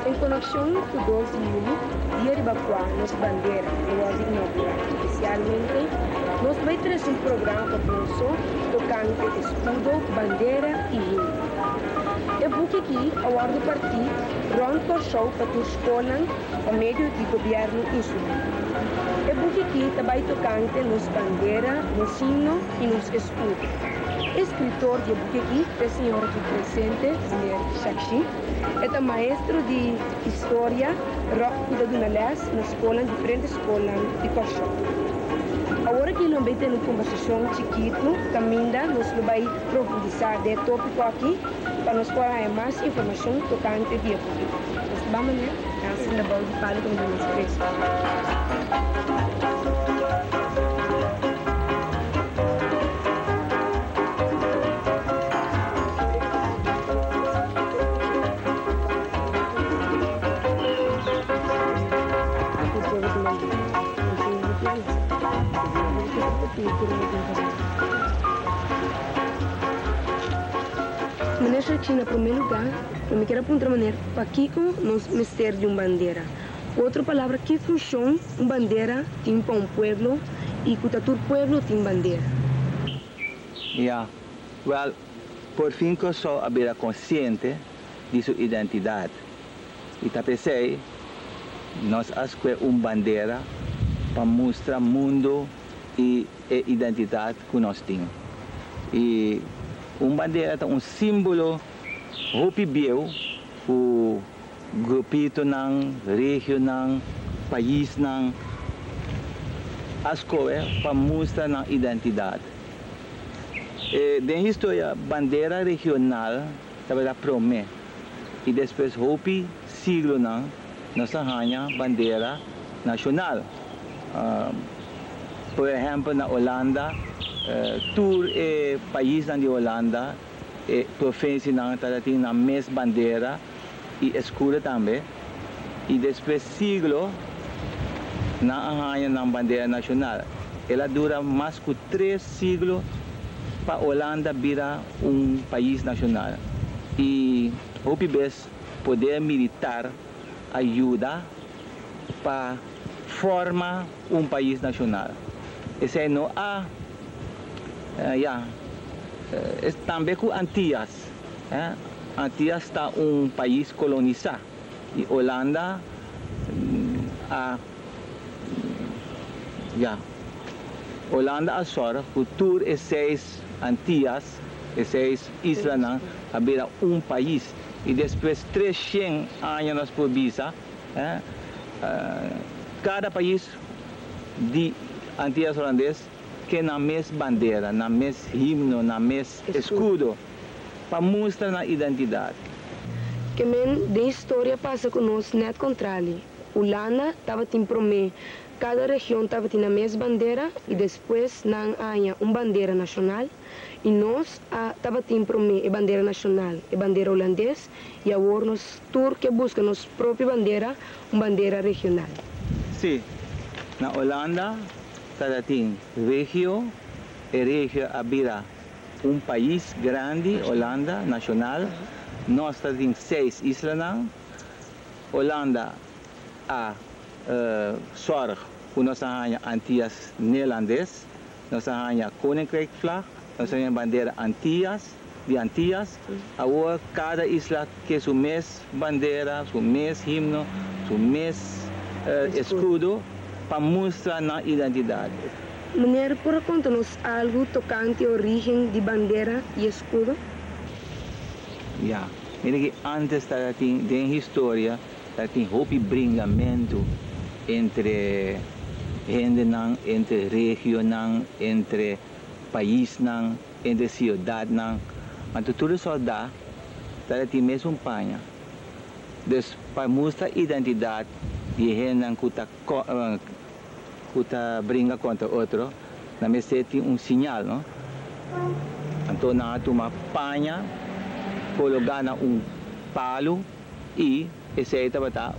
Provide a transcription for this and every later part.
Em conexão com o 12 de julho, dia de Bacuá, nossa bandeira, nós inauguramos especialmente, nós vamos trazer um programa para Kòrsou, tocante Eskudo, Bandera e hino. Eu vou aqui, ao ar do partido, Ron Kòrsou para a escola, a meio de governo insular. Eu vou aqui também tocante nos bandeira, nos hino e nos escudo. Escritor de aqui, o senhor aqui presente, senhor Shakshi, é maestro de história, da Dunalés, na escola, diferentes escolas de Kòrsou. Agora que nós vamos ter uma conversação chiquito, caminha, nós vamos profundizar de tópico aqui, para nós ter mais informação tocante de aqui. Nós vamos, né? Assim, da boa de fala com os presos. Maneira China, em primeiro lugar, eu me quero apontar maneira para Kiko nos mistério de uma bandeira. Outra palavra que funciona uma bandeira tem para um pueblo e que todo pueblo tem bandeira. Well, por fim Kòrsou abrirá consciente de sua identidade. E tapecei, nós escolhemos uma bandeira para mostrar o mundo e a identidade que nós temos. E uma bandeira é um símbolo rupibieu, o grupito ng região ng país ng escolha para mostrar a identidade. Na história, bandeira regional estava promessa. E depois, rupi siglo ng nossa rainha bandeira nacional. Por exemplo, na Holanda, tour país de Holanda, província tem na mesma bandeira e escudo também. E depois siglo na arranha na bandeira nacional. Ela dura mais que 3 siglos para Holanda virar país nacional. E o poder militar ajuda para formar país nacional. Esse não há também com Antillas. Antillas está país colonizado. E Holanda Holanda agora, o tour é 6 Antillas, 6 islas, abrir país. E depois 300 anos por visa, cada país de Antillas holandês que na mesma bandeira, na mesma himno, na mesma escudo, para mostrar a identidade. Que de história passa conosco, não é contrário. Holanda estava em promê, cada região estava na mesma bandeira e depois não há uma bandeira nacional. E nós estava em promê a bandeira nacional, a bandeira holandesa, e agora nós que busca nossa própria bandeira, uma bandeira regional. Sim, na Holanda tem região, e região abrirá país grande, Holanda, nacional. Nós temos 6 islas. Holanda sorge por nossa rainha Antillas neerlandês, nossa rainha Koninkrijk vlag, nossa rainha bandeira Antillas, de Antillas. Agora cada isla tem sua mesma bandeira, seu mesmo himno, seu mesmo escudo para mostrar a identidade. Maneira, por contar-nos algo tocante à origem de bandeira e escudo? Antes da história, tem bringamento entre gente, entre região, entre país, entre cidade. Mas tudo só dá, tem mesmo panha. Para mostrar a identidade de gente que brinca contra outro, na mesa tem sinal, não? Então, nós uma panha, colocar palo e esse aí vai dar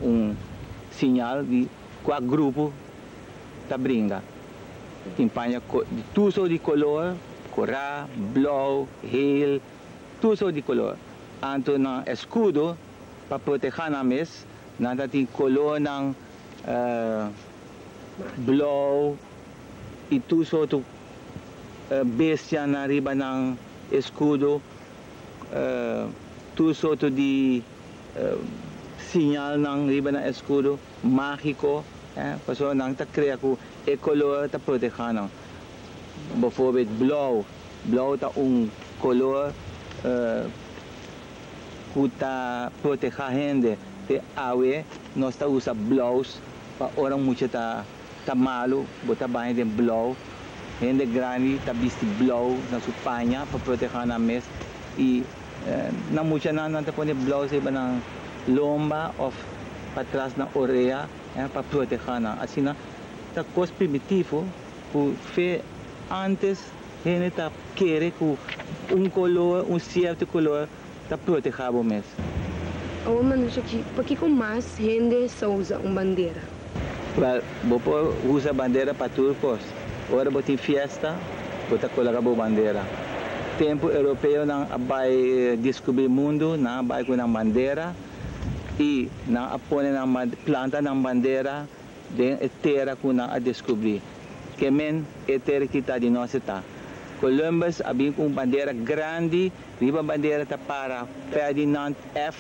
sinal de qual grupo está brinca. Tem panha de tudo de color, corá, blau, gel, tudo de color. Então, no escudo, para proteger na mes, nada tem color ng blow e tu soto bestia na riba ng escudo, tu soto di sinyal ng riba ng escudo, mágico, paso nang ta crea ko e color ta proteger ng. Bijvoorbeeld blauw. Blauw ta color kuta proteger gente te awe nós ta usa blaus pa orang mucha ta malo bota banho de blau gente grande ta bisti blau na supanya pa proteger na mes e na mucha na ta pone blau sa iba ng lomba of patras na orelha pa proteger na assim na ta cos primitivo ku fe antes gente ta querer ku color certo color ta proteger o mes. Awan man siya por que com mais gente só usa bandeira? Well, bopo usa bandeira para turcos. Ora botin fiesta, bota colocar bo bandeira. Tempo europeu não vai descobrir mundo, não vai com bandeira e não apone na planta na bandeira de terra com a descobrir. Que men terra que está de nós está. Columbus abim com bandeira grande, riba bandeira tá para Ferdinand F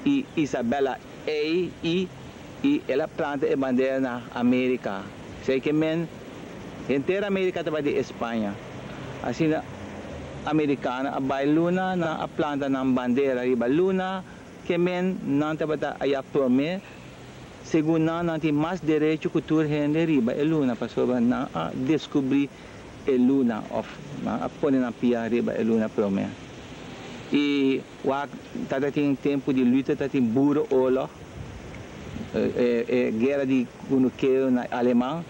e Isabella A e ela planta a bandeira na América. Sei que men inteira América estava de Espanha. Assim na americana abai luna na a planta na bandeira riba luna que men não estava aí a prome segundo não tem mais direito cultura rende riba a luna para na descobrir a luna of na pone na pia riba a luna prome. E tada tem tempo de luta, tada tem burro oorlog, guerra de Kunuqueiro na Alemanha.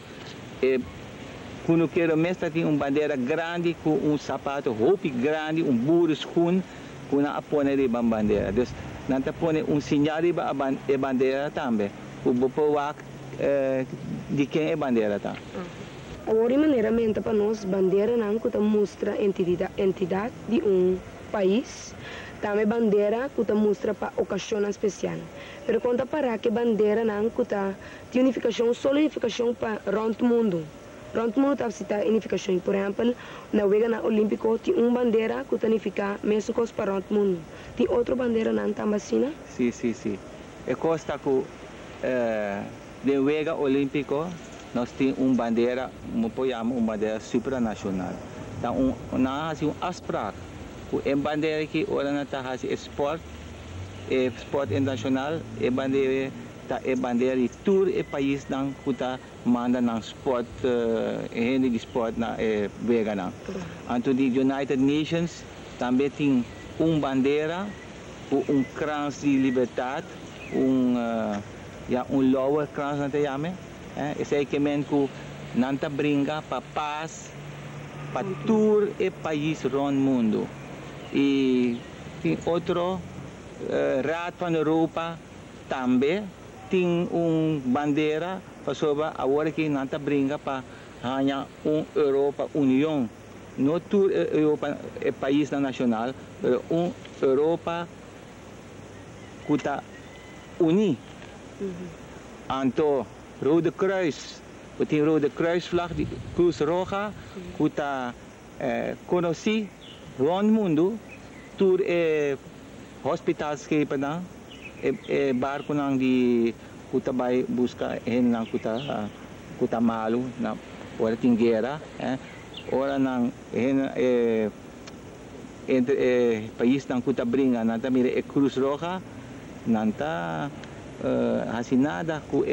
Kunuqueiro mesmo tem bandeira grande com sapato roupa grande, burro schoen, com a pone riba bandeira. Então, não tá pone sinal riba a bandeira também. O bopo de quem é bandeira tá. Agora maneiramente para nós bandeira não que mostra entidade de país, também bandeira que mostra para ocasião especial. Mas quando para que bandeira não que de unificação, só unificação para o mundo. O mundo está citando unificação. Por exemplo, na Vega na Olímpico tem bandeira que unifica mesmo para o mundo. Tem outra bandeira não também assim? Sim. É costa que de Vega Olímpico nós temos bandeira, apoiamos bandeira supranacional. Então, nós temos aspraak. A bandeira que ora na tá esporte internacional, a bandeira de tour e país nang kuta manda nang sport hindi de sport na vega nang. Anto di United Nations também tem bandeira, krans de liberdade, lower krans na tayame. Esse aí que men ku nanta brinca para paz, para tour e país rond mundo. E tem outro Raad van Europa também tem bandeira para sobre agora que nanta brinca para ganhar Europa União. Não tour Europa é país nacional, mas Europa que está uni. Anto Rode Kruis, tem Rode Kruis vlag, die Cruz Roja, que está conhecido rond mundo, tour hospitals que pada barco nang di kuta bay busca nang kuta malu na ora ting guerra ora nang entre país nang kuta bringa nanta mire Cruz Roja nanta hasinada ku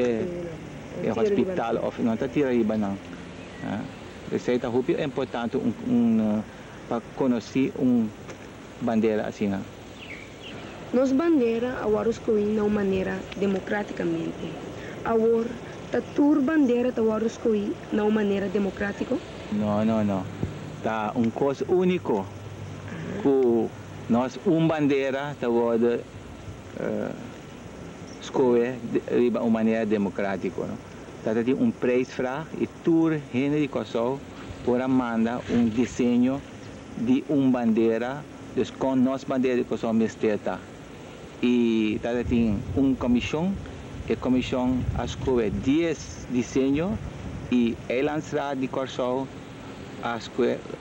hospital of nanta tira iba nang receita hupi é importante para conhecer bandeira assim. Nós bandeira agora escolhi de uma maneira democraticamente. Agora, a tua bandeira agora escolhi de uma maneira democrática? Não. Tá coisa único. Que nós bandeira agora escolhe de uma maneira democrática. Tá tem preço e tour gente de Kòrsou para mandar desenho de bandeira, com nossa bandeira de Kòrsou mesteta. e tá tem comissão, a comissão escolhe 10 desenhos e lançará de Kòrsou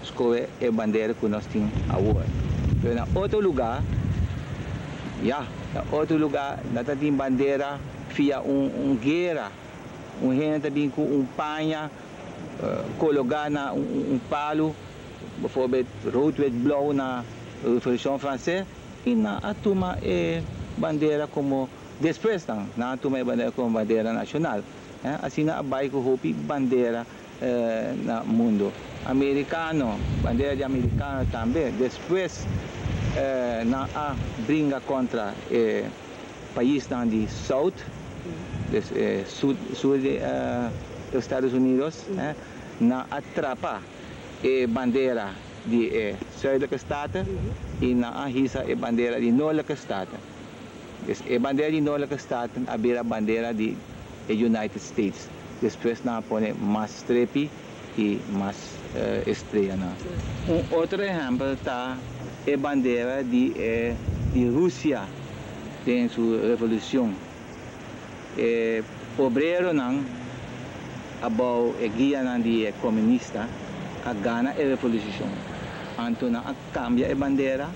escolhe a bandeira que nós temos agora. Mas na outro lugar, nós temos bandeira via guerra, gente também com panha, colocar na palo, bijvoorbeeld rood, wit, blauw na Revolução Francesa, e na atuma bandeira como depois na atuma bandeira como bandeira nacional. Assim na abai ko hopi bandeira na mundo americano, bandeira de americano também. Depois na brinca contra país de South, sul dos Estados Unidos, na atrapa bandeira de zuidelijke staten e na hisa bandeira de noordelijke staten. Dus bandeira de noordelijke staten abira bandeira de United States. Depois na põe mais strepe e mais estrela. Outro exemplo tá a bandeira de Rússia em sua revolução. Obreiro não abau guia de comunista a gana a revolução. Então na cambia a bandeira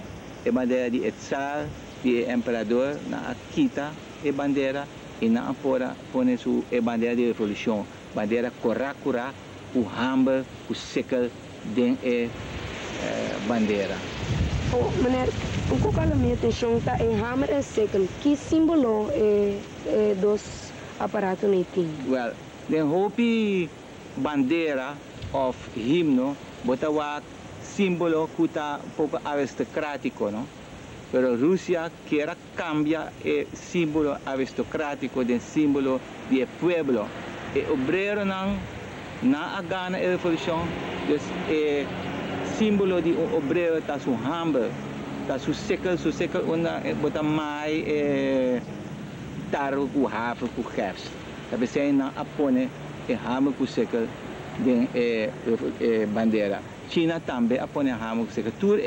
de Tsar, de imperador, na quita a bandeira e na apora põe su a bandeira de revolução, bandeira cora o hamber, o sekel den bandeira. Meneer, o que cala minha atenção tá em hammer e sekel, que símbolo dos aparatos nem tem? Well, den hopi bandeira of himno botawa símbolo que está um pouco aristocrático, não? Pero Rússia quer cambiar o símbolo aristocrático de símbolo de pueblo. E obreiro não na gana a revolução, o símbolo de obreiro está su hambre, está su sekel uma bota mais taro com rafo com chefs. Talvez você não apone e hambre com sekel de bandeira. China também apone hambre com sekel. Todo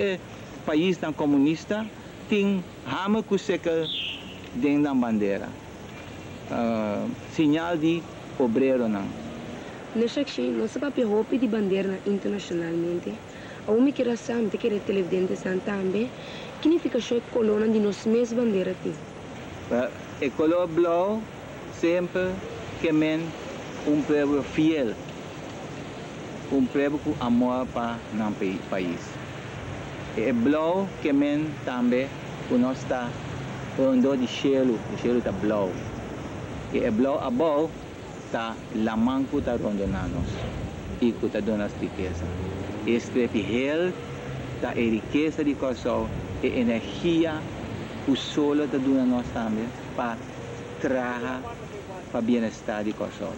país comunista tem hambre com sekel dentro da bandeira. Sinal de obreiro não. Nessa aqui, nossa papel roupa de bandeira internacionalmente, a única razão de que televidentes também, significa que a coluna de nossa mesma bandeira tem. O color blau sempre que povo fiel, povo com amor para o país. E blau que também o nosso está rondo de cielo, o cielo está blau. E blau above está la manco está rondo na nós e que está dando riqueza. Este é a riqueza de Kòrsou e energia o solo está dando nós também para trazer para o bem-estar de Kòrsou.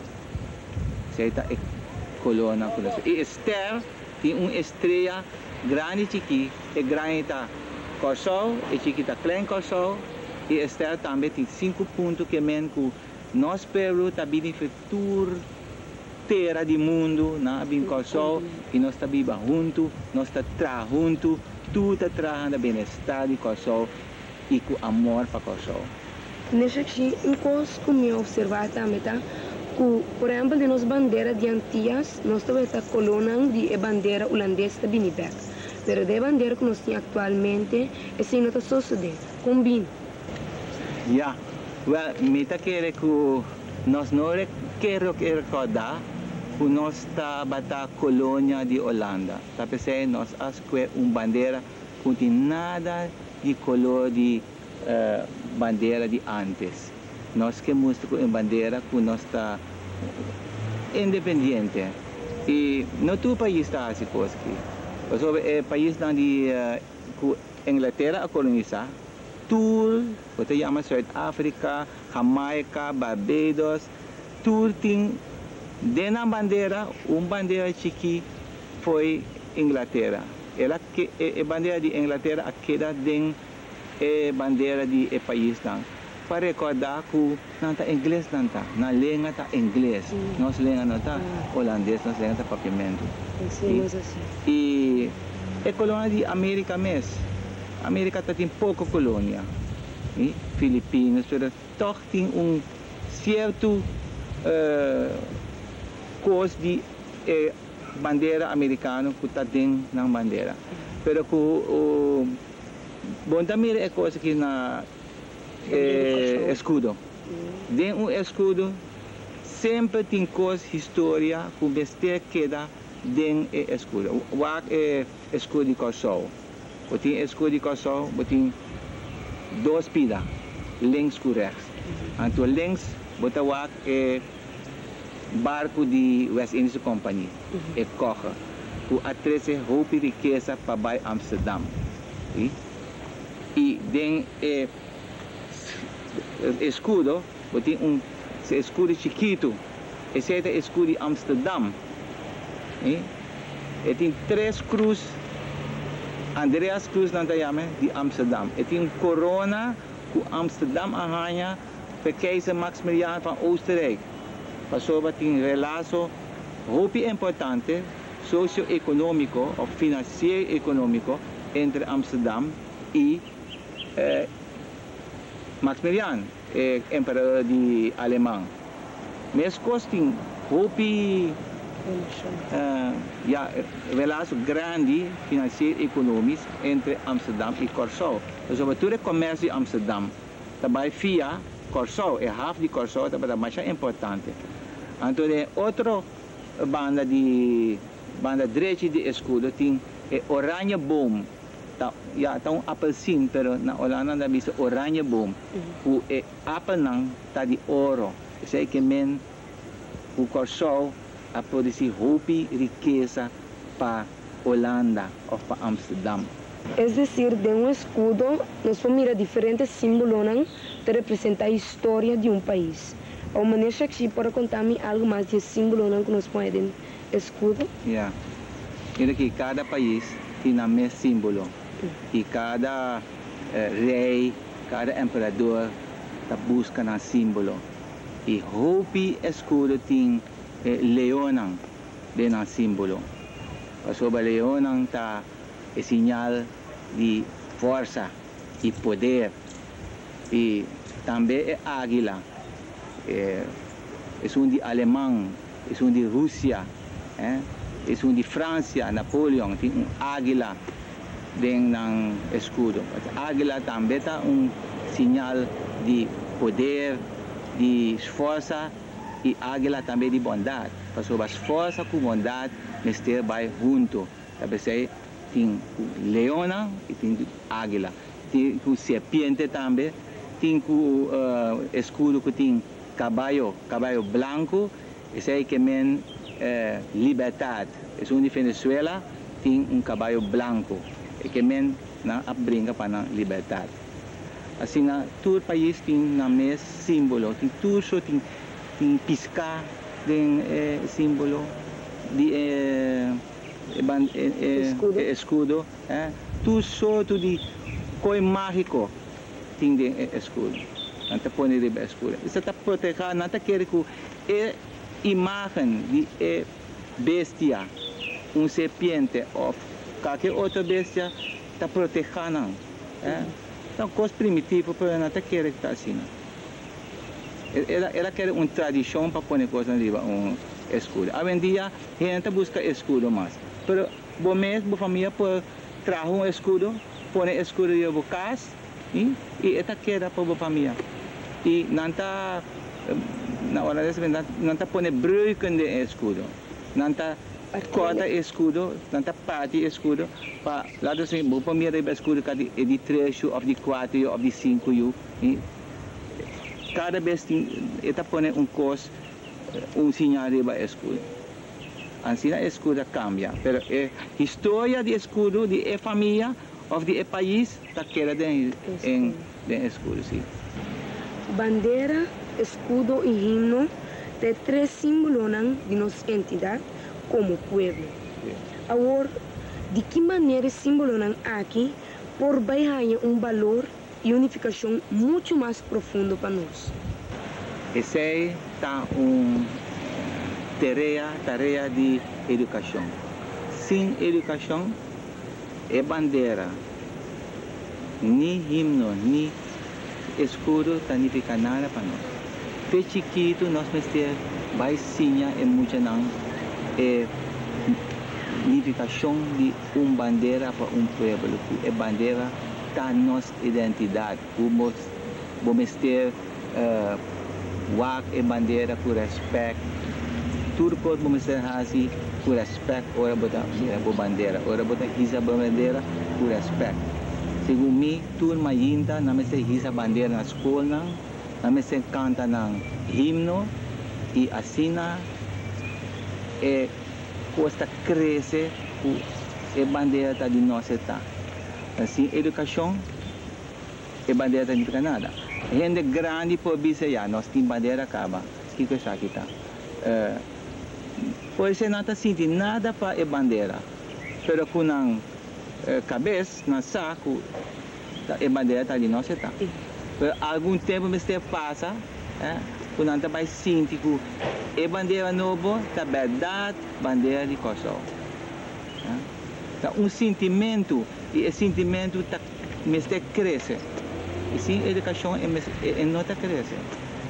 Esta é a coluna. E Esther tem uma estrela grande aqui, e grande está Kòrsou, e chiquita klein Kòrsou, e Esther também tem 5 pontos que nós Peru está bem futuro terra do mundo, na bem Kòrsou, e nós está viva junto, nós está tra junto, tudo está trazendo o bem-estar de Kòrsou e com amor para Kòrsou. Nessa aqui, coisa que me observar também tá, que por exemplo de nossa bandeira de Antillas, nós temos a coluna de bandeira holandesa da Binibek, mas a bandeira que nós temos atualmente é sem nota suceder, combina. Well, meta quer que nós não queremos recordar que nós está a colônia de Holanda. Tá pensando nós escolhe uma bandeira que não tem nada de color de bandeira de antes. Nós que mostra uma bandeira que nós está independente. E não todo país está assim coisa aqui. Sobre o país onde a Inglaterra a colonizar, tudo, você chama Sudáfrica, Jamaica, Barbados, tudo tem dentro da bandeira, uma bandeira chique foi Inglaterra. Ela que a bandeira de Inglaterra queda dentro da bandeira de país não. Para recordar que não está inglês não está, na língua está inglês, nossa língua não está holandês, nossa língua está papiamento. E a colônia de América mesmo. A América tem pouca colônia. Filipinas, pero toch tem certo coisa de bandeira americana que está dentro da bandeira. Pero bom também é coisa que na escudo. Dentro escudo sempre tem coisa história que besteira queda dentro escudo. O escudo de Kòrsou. O tem escudo de Kòrsou, o tem dois pidas, links e rechts. Então links bota o barco de West Indies Company, corre, que atrece roupa riqueza para Amsterdam. E dentro escudo, tem escudo chiquito, esse é o escudo de Amsterdam. E tem 3 cruzes, Andreas Cruz não chama de Amsterdam. E tem corona que Amsterdam arranha para keizer Maximilian van Oostenrijk. Passou a ter relação muito importante, socio-econômico ou financeiro-econômico entre Amsterdam e Maximilian, imperador de Alemanha. Mas tem muito relação grande financeiro-econômico entre Amsterdam e Kòrsou. Sobretudo o comércio de Amsterdam. Também via Kòrsou, é half de Kòrsou, também é mais importante. Então, outra banda direita de escudo tem orange boom. Tá apelsin, pero na Holanda na bisa orange boom. O apel não tá de ouro. Isso é que men o Kòrsou a produzir roupa riqueza para Holanda ou para Amsterdam. Es decir, de un escudo nos podemos mirar diferentes símbolos que representan la historia de un país. ¿O maneja aquí para contarme algo más de símbolos que nos pueden escudo? Yeah. Mira que cada país tem o mesmo símbolo. E cada rei, cada imperador está buscando um símbolo. E roupa escudo tem leonang dentro do símbolo. Sobre leonang está é sinal de força e poder. E também é águila. É de alemão, é de Rússia, é de França, Napoleão, tem águila dentro do escudo. A águila também está sinal de poder, de força e águila também de bondade. Sobre as forças com bondade, mister vai junto. Também tem leona e tem águila. Tem o serpiente também. Tem o escudo que tem caballo branco. Esse é que men liberdade. É de Venezuela tem caballo branco. É que men brinca para a liberdade. Assim, todo país tem o mesmo símbolo. Tem tudo, tem piscar, tem símbolo de escudo. Tudo de coisa mágico tem de escudo. Não está pondo de escudo. Isso está protegendo, não está querendo que a imagem de bestia, serpiente ou qualquer outra bestia está protegendo. Então, coisa primitiva, mas não está querendo que está assim. Ela quer uma tradição para pôr coisa ali, escudo. Hoje em dia, a gente busca escudo mais. Mas, bom mesmo, a família pode trazer escudo, pôr escudo de casa, e esta queda para a família. E não está, na hora dessa, não está pondo branco de escudo. Não está corta escudo, não está parte escudo, para lá assim, a família de escudo é de 3 ou de 4 ou de 5. Cada vez está pondo coisa, sinal de escudo. Assim a escudo cambia, mas a história de escudo, de família ou de país, está queda em escudo. Sim. Bandera, escudo e himno têm 3 símbolos de nossa entidade como povo. Agora, de que maneira símbolos aqui por baixar valor e unificação muito mais profundo para nós? Essa é tarefa de educação. Sem educação, é bandeira, nem himno, nem escudo significa nada para nós. Fe chiquito, nós mestre vai sinha e muita não significação de bandeira para pueblo. A bandeira está nossa identidade. Vamos ter a bandeira com respeito. Tudo pode vamos ter assim com respeito. Ora botar a bandeira, ora botar a bandeira com respeito. Segundo mim, tudo mais ainda, não mestre a bandeira na escola, não mestre canta no himno e assina e costa cresce a bandeira está de nós está. Assim, educação a bandeira está de nada. Gente grande por bisa já, nós temos bandeira acaba. Que coisa aqui está. Pode ser não está sentindo nada para a bandeira, pero com a cabeça, no saco, a bandeira está de nós está. Pero algum tempo você passa, quando não vai sentir que a bandeira nova está verdade, bandeira de Kòrsou. Tá sentimento e esse sentimento está cresce. E sim, a educação é nota cresce.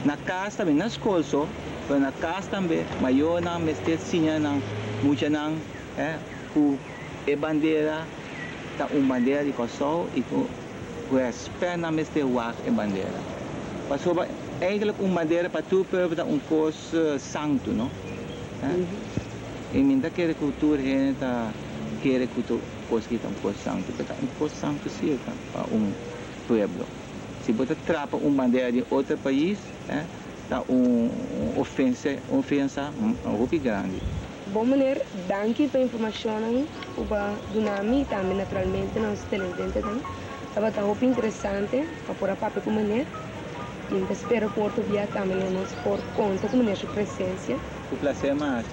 Na casa também, na escola só, mas na casa também, maior não mestre sinha não, muita não, com a bandeira, tá bandeira de Kòrsou e com respeito na mestre a bandeira. Passou eigenlijk bandeira para tu para coisa santo, não? E minha que cultura é quer que coisa que coisa santo, para coisa santo sim para pueblo. Se você trapa bandeira de outro país, dá ofensa muito grande. Bom maneira, danke pela informação sobre Dunami, também naturalmente nós televidentes também. Estava muito interessante para pôr a papel com maneira. E espero que o outro dia também nos por conta com sua presença. O prazer é mais.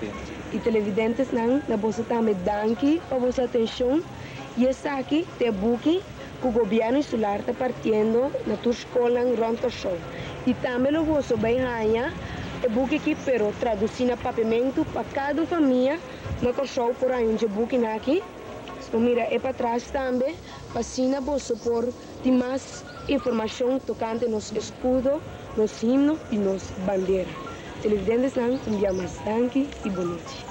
E televidentes não, na bolsa também danke para vossa atenção. E essa aqui te buque que o governo insular está partindo na tua escola em Kòrsou. E também o vosso bem rainha, te buque aqui pero traduzir na papiamento para cada família na Kòrsou por aí onde buque aqui. Então mira, é para trás também, para assim você por ter mais informação tocante nos escudo, nos himnos e nos bandeiras. Televidentes não, um dia mais danke e boa noite.